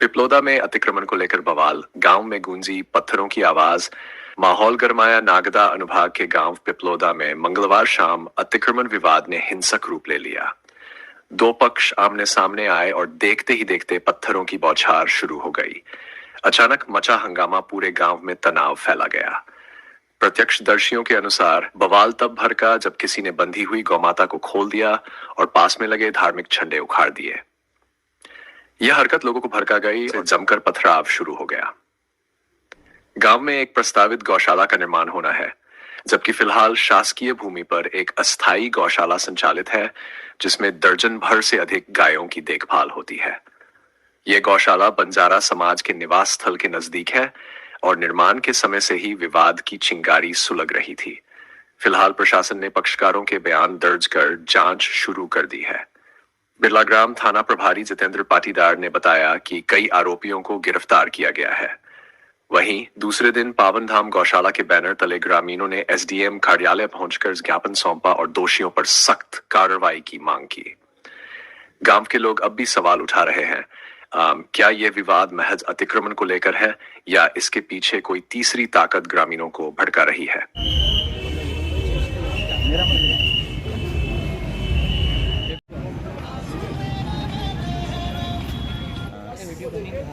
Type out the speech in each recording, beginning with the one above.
पिपलोदा में अतिक्रमण को लेकर बवाल, गांव में गूंजी पत्थरों की आवाज। माहौल गरमाया नागदा अनुभाग के गांव पिपलोदा में मंगलवार शाम अतिक्रमण विवाद ने हिंसक रूप ले लिया। दो पक्ष आमने सामने आए और देखते ही देखते पत्थरों की बौछार शुरू हो गई। अचानक मचा हंगामा, पूरे गांव में तनाव फैला गया। प्रत्यक्षदर्शियों के अनुसार बवाल तब भड़का जब किसी ने बंधी हुई गौमाता को खोल दिया और पास में लगे धार्मिक झंडे उखाड़ दिए। यह हरकत लोगों को भड़का गई और जमकर पथराव शुरू हो गया। गांव में एक प्रस्तावित गौशाला का निर्माण होना है, जबकि फिलहाल शासकीय भूमि पर एक अस्थायी गौशाला संचालित है, जिसमें दर्जन भर से अधिक गायों की देखभाल होती है। यह गौशाला बंजारा समाज के निवास स्थल के नजदीक है और निर्माण के समय से ही विवाद की चिंगारी सुलग रही थी। फिलहाल प्रशासन ने पक्षकारों के बयान दर्ज कर जांच शुरू कर दी है। बिरला ग्राम थाना प्रभारी जितेंद्र पाटीदार ने बताया कि कई आरोपियों को गिरफ्तार किया गया है। वहीं दूसरे दिन पावन धाम गौशाला के बैनर तले ग्रामीणों ने एसडीएम कार्यालय पहुंचकर ज्ञापन सौंपा और दोषियों पर सख्त कार्रवाई की मांग की। गांव के लोग अब भी सवाल उठा रहे हैं, क्या यह विवाद महज अतिक्रमण को लेकर है या इसके पीछे कोई तीसरी ताकत ग्रामीणों को भड़का रही है।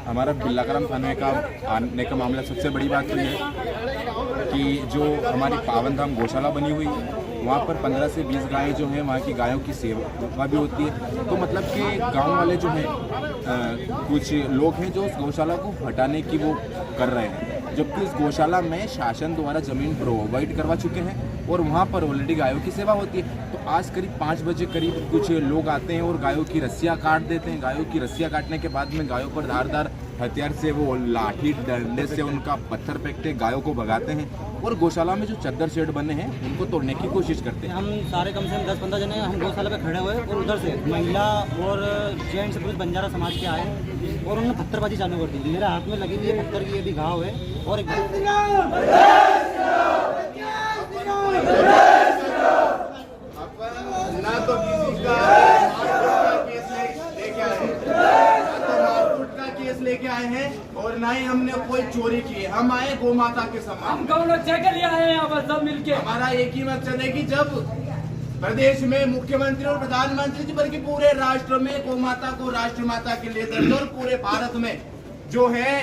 हमारा बिल्लाग्राम थाने का आने का मामला सबसे बड़ी बात तो ये है कि जो हमारी पावन धाम गौशाला बनी हुई है, वहाँ पर 15 से 20 गायें जो हैं, वहाँ की गायों की सेवा भी होती है। तो मतलब कि गांव वाले जो हैं, कुछ लोग हैं जो उस गौशाला को हटाने की वो कर रहे हैं, जबकि उस गौशाला में शासन द्वारा ज़मीन प्रोवाइड करवा चुके हैं और वहाँ पर ऑलरेडी गायों की सेवा होती है। तो आज करीब 5 बजे करीब कुछ लोग आते हैं और गायों की रस्सियाँ काट देते हैं। गायों की रस्सियाँ काटने के बाद में गायों पर धारदार हथियार से, वो लाठी डंडे से उनका पत्थर फेंकते, गायों को भगाते हैं और गौशाला में जो चद्दर शेड बने हैं उनको तोड़ने की कोशिश करते हैं। हम सारे कम से कम 10-15 जने हम गौशाला पे खड़े हुए और उधर से महिला और जेंट्स पुरुष बंजारा समाज के आए और उन्होंने पत्थरबाजी चालू कर दी। मेरे हाथ में लगी हुई है पत्थर की, ये भी घाव है और ना तो किसी का केस लेके आए हैं और ना ही हमने कोई चोरी की है। हम आए गौ माता के समान, हम गवर्नर चेक लिए आए हैं यहाँ पर सब मिलके। हमारा एक ही मकसद है कि जब प्रदेश में मुख्यमंत्री और प्रधानमंत्री जी बल्कि पूरे राष्ट्र में गौ माता को राष्ट्र माता के लिए दर्ज और पूरे भारत में जो है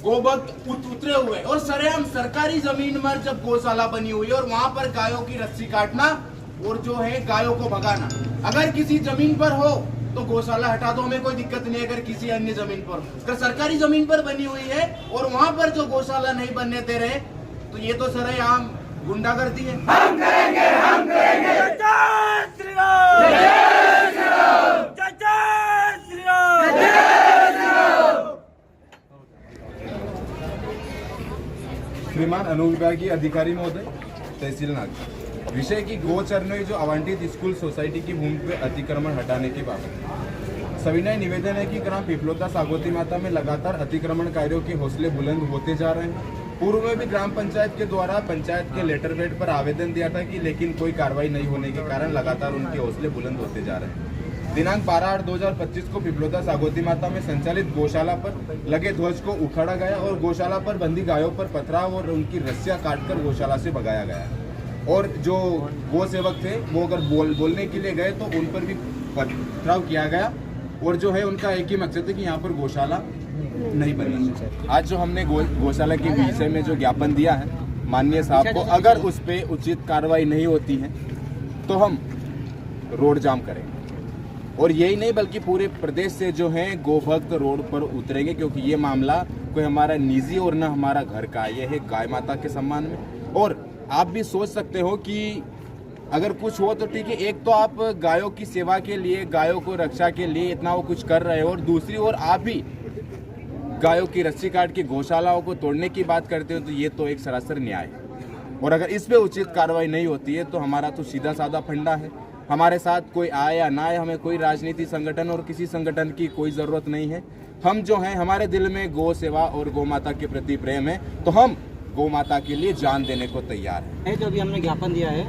गोभक्त उतरे हुए और सरेआम सरकारी जमीन पर जब गौशाला बनी हुई है और वहां पर गायों की रस्सी काटना और जो है गायों को भगाना, अगर किसी जमीन पर हो तो गौशाला हटा दो, हमें कोई दिक्कत नहीं। अगर किसी अन्य जमीन पर, अगर सरकारी जमीन पर बनी हुई है और वहां पर जो गौशाला नहीं बनने दे रहे, तो ये तो सरेआम गुंडागर्दी है। हम करेंगे, हम करेंगे। जय श्री राम, जय श्री राम, जय श्री राम, जय श्री राम। श्रीमान अनुविभागीय अधिकारी महोदय, तहसील नागदा, विषय की गोचरणों जो आवंटित स्कूल सोसाइटी की भूमि पर अतिक्रमण हटाने की बात। सविनय निवेदन है कि ग्राम पिपलोदा सागोती माता में लगातार अतिक्रमणकारियों के हौसले बुलंद होते जा रहे हैं। पूर्व में भी ग्राम पंचायत के द्वारा पंचायत के लेटर पेड पर आवेदन दिया था कि लेकिन कोई कार्रवाई नहीं होने के कारण लगातार उनके हौसले बुलंद होते जा रहे हैं। दिनांक 12/8/2025 को पिपलोदा सागोती माता में संचालित गौशाला पर लगे ध्वज को उखाड़ा गया और गौशाला पर बंदी गायों पर पथराव और उनकी रस्सियां काटकर गौशाला से भगाया गया। और जो गौ सेवक थे वो अगर बोलने के लिए गए तो उन पर भी पथराव किया गया और जो है उनका एक ही मकसद है कि यहाँ पर गौशाला नहीं बननी चाहिए। आज जो हमने गौशाला के विषय में जो ज्ञापन दिया है माननीय साहब को, अगर उस पर उचित कार्रवाई नहीं होती है तो हम रोड जाम करेंगे और यही नहीं बल्कि पूरे प्रदेश से जो है गोभक्त रोड पर उतरेंगे, क्योंकि ये मामला कोई हमारा निजी और न हमारा घर का, ये है गाय माता के सम्मान में। और आप भी सोच सकते हो कि अगर कुछ हो तो ठीक है, एक तो आप गायों की सेवा के लिए, गायों को रक्षा के लिए इतना वो कुछ कर रहे हो और दूसरी ओर आप भी गायों की रस्सी काट के गौशालाओं को तोड़ने की बात करते हो, तो ये तो एक सरासर न्याय है। और अगर इस पे उचित कार्रवाई नहीं होती है तो हमारा तो सीधा साधा फंडा है, हमारे साथ कोई आए या ना आए, हमें कोई राजनीति संगठन और किसी संगठन की कोई ज़रूरत नहीं है। हम जो हैं, हमारे दिल में गौ सेवा और गौ माता के प्रति प्रेम है, तो हम गौ माता के लिए जान देने को तैयार है। जो अभी हमने ज्ञापन दिया है,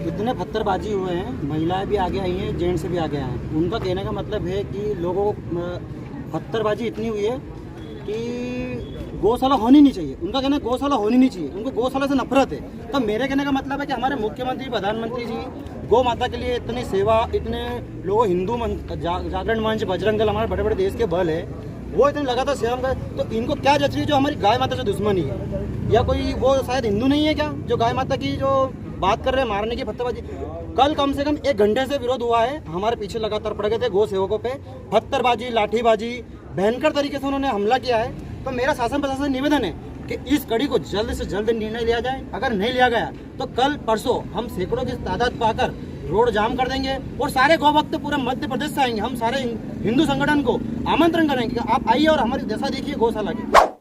इतने पत्थरबाजी हुए हैं, महिलाएं भी आगे आई हैं, जेंट्स भी आगे आए हैं। उनका कहने का मतलब है कि लोगों को पत्थरबाजी इतनी हुई है कि गौशाला होनी नहीं चाहिए। उनका कहना है गौशाला होनी नहीं चाहिए, उनको गौशाला से नफरत है। तो मेरे कहने का मतलब है कि हमारे मुख्यमंत्री प्रधानमंत्री जी गौ माता के लिए इतनी सेवा, इतने लोगों हिंदू जागरण मंच, बजरंग दल, हमारे बड़े बड़े देश के बल है, वो इतने लगातार सेवा कर, तो इनको क्या जच रही है जो हमारी गाय माता से दुश्मनी है? या कोई वो शायद हिंदू नहीं है क्या जो गाय माता की जो बात कर रहे हैं मारने की, पत्थरबाजी? कल कम से कम 1 घंटे से विरोध हुआ है, हमारे पीछे लगातार पड़ गए थे गौ सेवकों पे, पत्थरबाजी, लाठीबाजी, भयंकर तरीके से उन्होंने हमला किया है। तो मेरा शासन प्रशासन से निवेदन है कि इस कड़ी को जल्द से जल्द निर्णय लिया जाए। अगर नहीं लिया गया तो कल परसों हम सैकड़ों की तादाद पाकर रोड जाम कर देंगे और सारे गौ भक्त पूरे मध्य प्रदेश से आएंगे। हम सारे हिंदू संगठन को आमंत्रण करेंगे कि आप आइए और हमारी दशा देखिए गौशाला की।